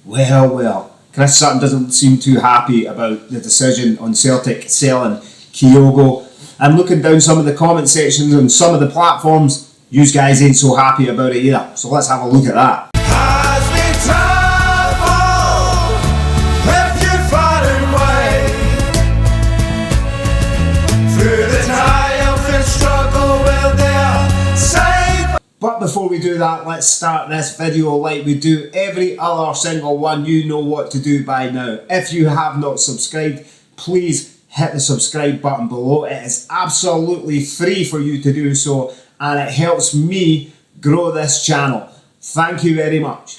Well, Chris Sutton doesn't seem too happy about the decision on Celtic selling Kyogo. I'm looking down some of the comment sections on some of the platforms. You guys ain't so happy about it either. So let's have a look at that. But before we do that, let's start this video like we do every other single one. You know what to do by now. If you have not subscribed, please hit the subscribe button below. It is absolutely free for you to do so, and it helps me grow this channel. Thank you very much.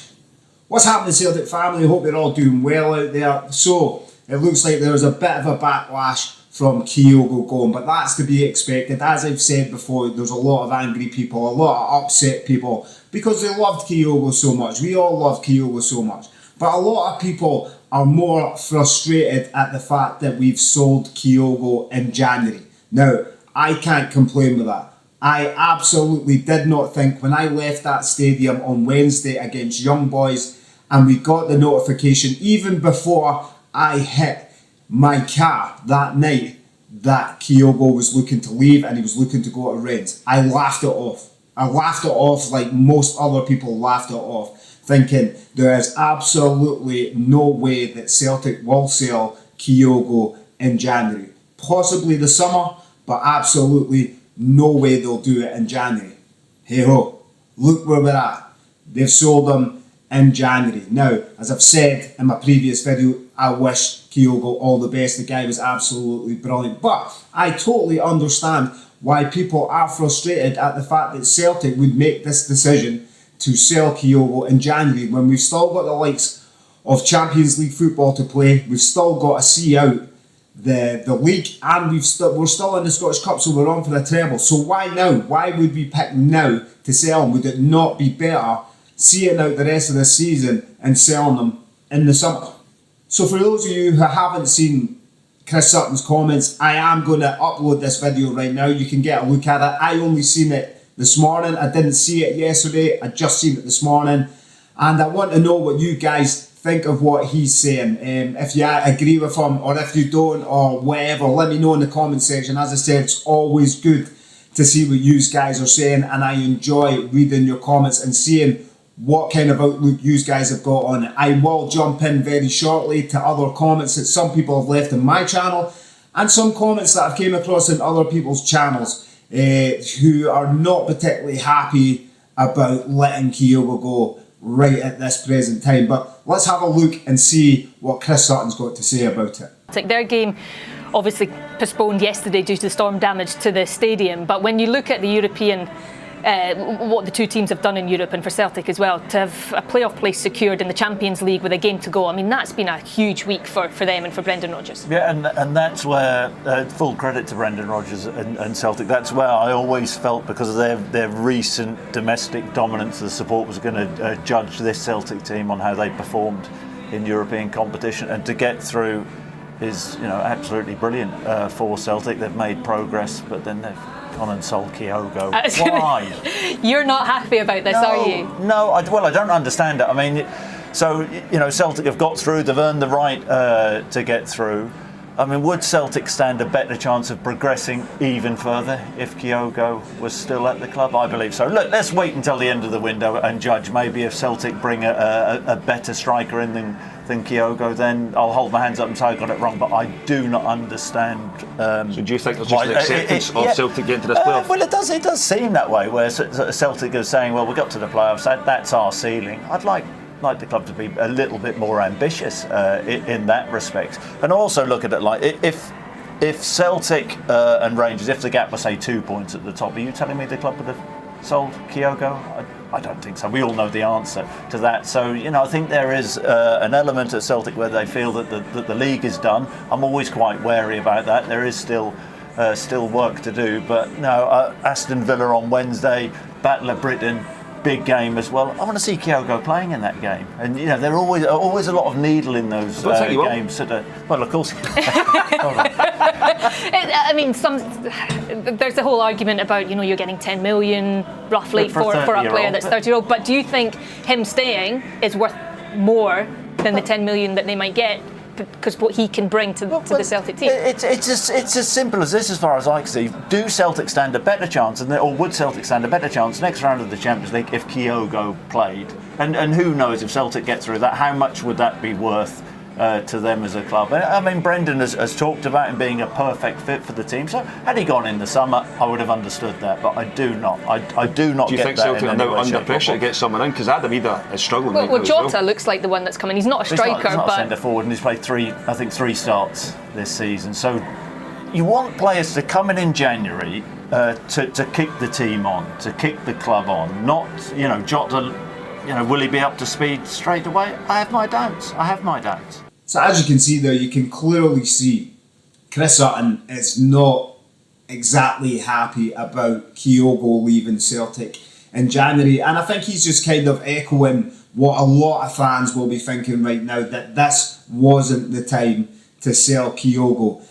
What's happening, Celtic family? I hope you're all doing well out there. So, it looks like there's a bit of a backlash from Kyogo going, but that's to be expected. As I've said before, there's a lot of angry people, a lot of upset people, because they loved Kyogo so much. We all love Kyogo so much. But a lot of people are more frustrated at the fact that we've sold Kyogo in January. Now, I can't complain with that. I absolutely did not think when I left that stadium on Wednesday against Young Boys and we got the notification even before I hit my car that night that Kyogo was looking to leave and he was looking to go to Rennes. I laughed it off. I laughed it off like most other people laughed it off, thinking there is absolutely no way that Celtic will sell Kyogo in January. Possibly the summer, but absolutely no way they'll do it in January. Hey ho, look where we're at. They've sold him in January. Now, as I've said in my previous video, I wish Kyogo all the best. The guy was absolutely brilliant. But I totally understand why people are frustrated at the fact that Celtic would make this decision to sell Kyogo in January when we've still got the likes of Champions League football to play. We've still got to see out the league, and we're still in the Scottish Cup, so we're on for the treble. So why now? Why would we pick now to sell him? Would it not be better seeing out the rest of the season and selling them in the summer? So for those of you who haven't seen Chris Sutton's comments, I am going to upload this video right now. You can get a look at it. I only seen it this morning. I didn't see it yesterday. I just seen it this morning. And I want to know what you guys think of what he's saying. If you agree with him or if you don't or whatever, let me know in the comment section. As I said, it's always good to see what you guys are saying, and I enjoy reading your comments and seeing what kind of outlook you guys have got on it. I will jump in very shortly to other comments that some people have left in my channel and some comments that I've came across in other people's channels who are not particularly happy about letting Kyogo go right at this present time. But let's have a look and see what Chris Sutton's got to say about it. Their game obviously postponed yesterday due to the storm damage to the stadium, but when you look at the European what the two teams have done in Europe, and for Celtic as well, to have a playoff place secured in the Champions League with a game to go, I mean, that's been a huge week for them and for Brendan Rodgers. Yeah, and that's where, full credit to Brendan Rodgers and Celtic, that's where I always felt, because of their recent domestic dominance, the support was going to judge this Celtic team on how they performed in European competition, and to get through is, absolutely brilliant for Celtic. They've made progress, but then they've gone and sold Kyogo. Why? You're not happy about this, are you? No, I don't understand it. I mean, so, Celtic have got through, they've earned the right to get through. I mean, would Celtic stand a better chance of progressing even further if Kyogo was still at the club? I believe so. Look, let's wait until the end of the window and judge. Maybe if Celtic bring a better striker in than Kyogo, then I'll hold my hands up and say I got it wrong. But I do not understand. So do you think there's just an acceptance of Celtic getting to this playoff? Well, it does seem that way, where Celtic is saying, well, we got to the playoffs, that's our ceiling. I'd like the club to be a little bit more ambitious in that respect, and also look at it like if Celtic and Rangers, if the gap was say 2 points at the top, are you telling me the club would have sold Kyogo? I don't think so. We all know the answer to that. So I think there is an element at Celtic where they feel that the league is done. I'm always quite wary about that. There is still work to do, but no, Aston Villa on Wednesday, Battle of Britain, big game as well. I want to see Kyogo playing in that game, and there are always a lot of needle in those games. Well, of course. I mean, there's a whole argument about you're getting 10 million roughly for a player that's 30-year-old. But do you think him staying is worth more than the 10 million that they might get, because what he can bring to the Celtic team. It's as simple as this, as far as I can see. Do Celtic stand a better chance, or would Celtic stand a better chance next round of the Champions League if Kyogo played? And who knows, if Celtic get through that, how much would that be worth to them as a club? I mean, Brendan has talked about him being a perfect fit for the team. So had he gone in the summer, I would have understood that. But I do not. I do not. Do you get think that Celtic are now under shape, pressure to get someone in? Because Adam Ida is struggling. Well, Jota looks like the one that's coming. He's not a striker, he's not but a centre forward, and he's played three starts this season. So you want players to come in January to kick the team on, to kick the club on. Not, Jota. Will he be up to speed straight away? I have my doubts. So as you can see there, you can clearly see Chris Sutton is not exactly happy about Kyogo leaving Celtic in January, and I think he's just kind of echoing what a lot of fans will be thinking right now, that this wasn't the time to sell Kyogo.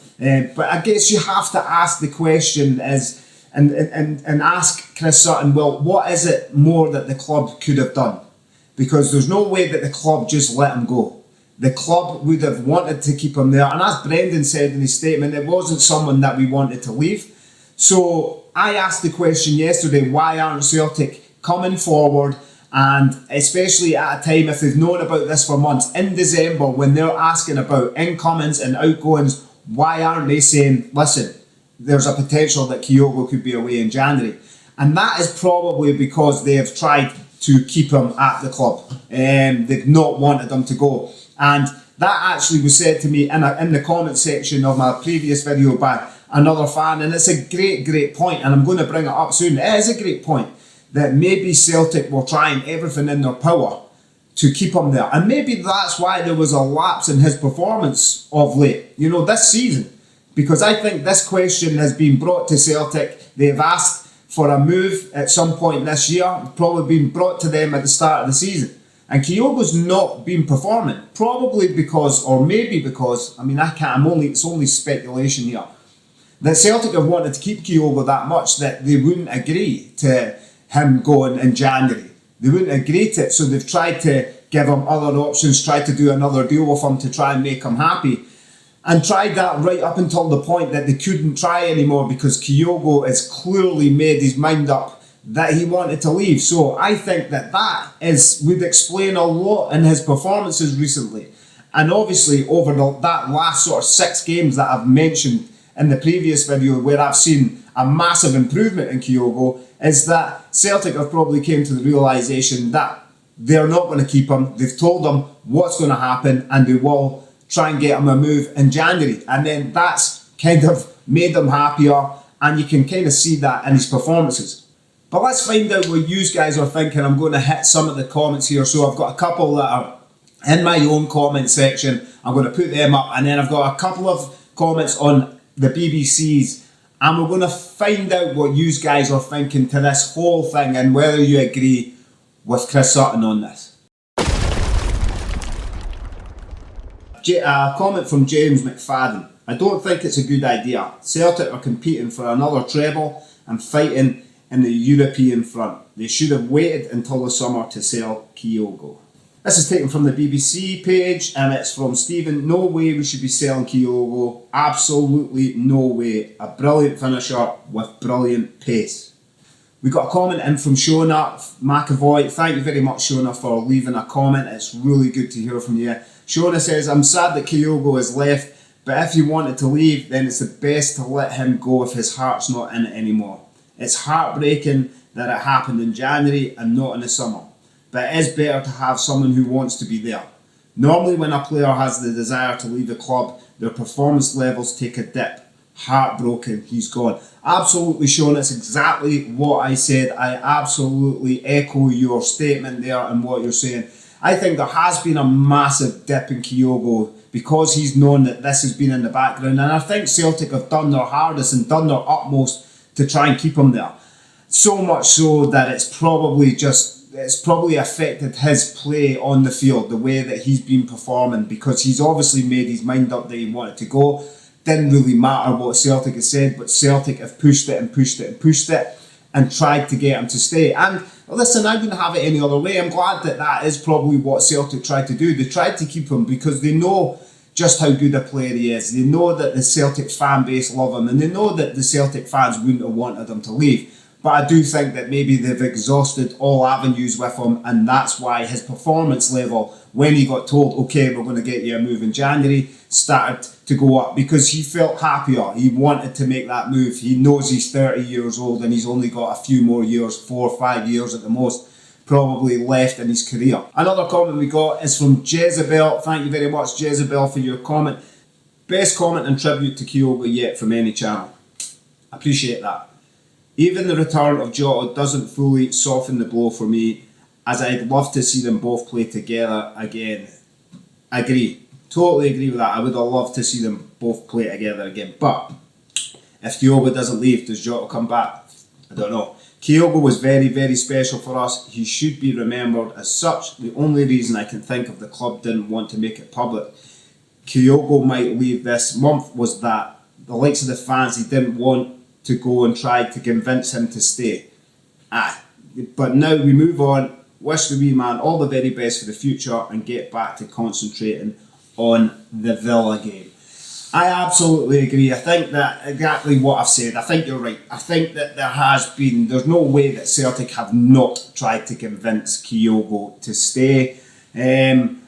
But I guess you have to ask the question and ask Chris Sutton, well, what is it more that the club could have done? Because there's no way that the club just let him go. The club would have wanted to keep him there. And as Brendan said in his statement, it wasn't someone that we wanted to leave. So I asked the question yesterday, why aren't Celtic coming forward, and especially at a time, if they've known about this for months, in December, when they're asking about incomings and outgoings, why aren't they saying, listen, there's a potential that Kyogo could be away in January? And that is probably because they have tried to keep him at the club. They've not wanted him to go. And that actually was said to me in the comment section of my previous video by another fan, and it's a great point, and I'm going to bring it up soon. It is a great point that maybe Celtic were trying everything in their power to keep him there, and maybe that's why there was a lapse in his performance of late, this season, because I think this question has been brought to Celtic. They've asked for a move at some point this year, probably been brought to them at the start of the season. And Kyogo's not been performing, probably because, or maybe because, it's only speculation here, that Celtic have wanted to keep Kyogo that much that they wouldn't agree to him going in January. They wouldn't agree to it, so they've tried to give him other options, tried to do another deal with him to try and make him happy, and tried that right up until the point that they couldn't try anymore because Kyogo has clearly made his mind up that he wanted to leave. So I think that would explain a lot in his performances recently. And obviously over that last sort of 6 games that I've mentioned in the previous video, where I've seen a massive improvement in Kyogo, is that Celtic have probably came to the realisation that they're not going to keep him. They've told him what's going to happen, and they will try and get him a move in January. And then that's kind of made them happier, and you can kind of see that in his performances. But let's find out what you guys are thinking. I'm going to hit some of the comments here. So I've got a couple that are in my own comment section. I'm going to put them up, and then I've got a couple of comments on the BBC's, and we're going to find out what you guys are thinking to this whole thing and whether you agree with Chris Sutton on this. A comment from James McFadden. I don't think it's a good idea. Celtic are competing for another treble and fighting in the European front. They should have waited until the summer to sell Kyogo. This is taken from the BBC page, and it's from Stephen. No way we should be selling Kyogo. Absolutely no way. A brilliant finisher with brilliant pace. We got a comment in from Shona McAvoy. Thank you very much, Shona, for leaving a comment. It's really good to hear from you. Shona says, I'm sad that Kyogo has left, but if you wanted to leave, then it's the best to let him go if his heart's not in it anymore. It's heartbreaking that it happened in January and not in the summer, but it is better to have someone who wants to be there. Normally when a player has the desire to leave the club, their performance levels take a dip. Heartbroken, he's gone. Absolutely, Sean, it's exactly what I said. I absolutely echo your statement there and what you're saying. I think there has been a massive dip in Kyogo because he's known that this has been in the background, and I think Celtic have done their hardest and done their utmost to try and keep him there. So much so that it's probably affected his play on the field, the way that he's been performing, because he's obviously made his mind up that he wanted to go. Didn't really matter what Celtic has said, but Celtic have pushed it and pushed it and pushed it and tried to get him to stay. And But listen, I wouldn't have it any other way. I'm glad that that is probably what Celtic tried to do. They tried to keep him because they know just how good a player he is. They know that the Celtic fan base love him, and they know that the Celtic fans wouldn't have wanted him to leave. But I do think that maybe they've exhausted all avenues with him, and that's why his performance level, when he got told, okay, we're going to get you a move in January, started to go up because he felt happier. He wanted to make that move. He knows he's 30 years old and he's only got a few more years, 4 or 5 years at the most, probably left in his career. Another comment we got is from Jezebel. Thank you very much, Jezebel, for your comment. Best comment and tribute to Kyogo yet from any channel. Appreciate that. Even the return of Jota doesn't fully soften the blow for me, as I'd love to see them both play together again. Agree. Totally agree with that. I would have loved to see them both play together again. But if Kyogo doesn't leave, does Jota come back? I don't know. Kyogo was very, very special for us. He should be remembered as such. The only reason I can think of the club didn't want to make it public Kyogo might leave this month was that the likes of the fans, he didn't want to go and try to convince him to stay. But now we move on. Wish the wee man all the very best for the future and get back to concentrating on the Villa game. I absolutely agree. I think that exactly what I've said. I think you're right. I think that there's no way that Celtic have not tried to convince Kyogo to stay. And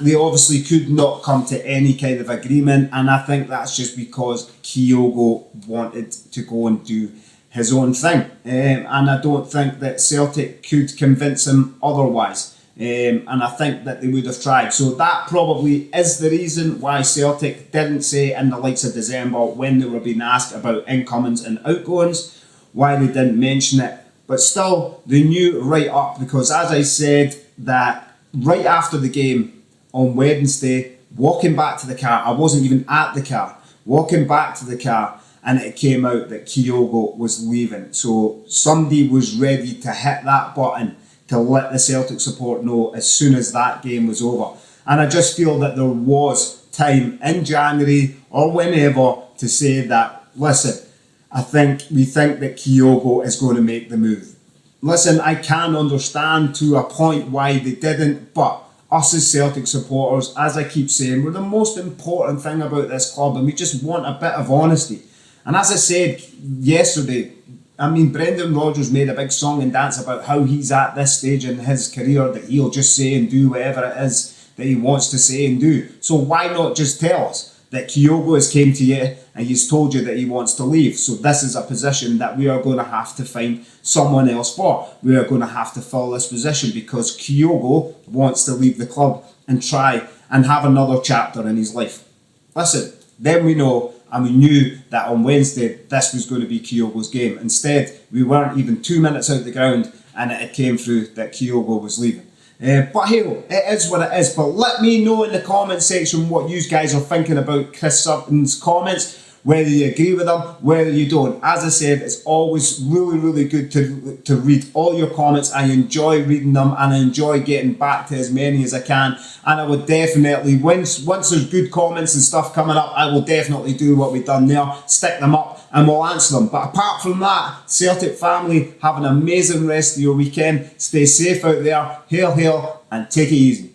they obviously could not come to any kind of agreement, and I think that's just because Kyogo wanted to go and do his own thing. And I don't think that Celtic could convince him otherwise. And I think that they would have tried. So that probably is the reason why Celtic didn't say in the likes of December, when they were being asked about incomings and outgoings, why they didn't mention it. But still, they knew right up, because as I said, that right after the game on Wednesday, walking back to the car, I wasn't even at the car, walking back to the car, and it came out that Kyogo was leaving. So somebody was ready to hit that button to let the Celtic support know as soon as that game was over. And I just feel that there was time in January or whenever to say that, listen, we think that Kyogo is going to make the move. Listen, I can understand to a point why they didn't, but us as Celtic supporters, as I keep saying, we're the most important thing about this club, and we just want a bit of honesty. And as I said yesterday, I mean, Brendan Rodgers made a big song and dance about how he's at this stage in his career that he'll just say and do whatever it is that he wants to say and do. So why not just tell us that Kyogo has came to you and he's told you that he wants to leave? So this is a position that we are going to have to find someone else for. We are going to have to fill this position because Kyogo wants to leave the club and try and have another chapter in his life. Listen, then we know, and we knew that on Wednesday this was going to be Kyogo's game. Instead, we weren't even 2 minutes out the ground and it came through that Kyogo was leaving. But hey, it is what it is. But let me know in the comment section what you guys are thinking about Chris Sutton's comments, whether you agree with them, whether you don't. As I said, it's always really, really good to read all your comments. I enjoy reading them and I enjoy getting back to as many as I can. And I would definitely, once there's good comments and stuff coming up, I will definitely do what we've done there, stick them up and we'll answer them. But apart from that, Celtic family, have an amazing rest of your weekend. Stay safe out there. Hail, hail, and take it easy.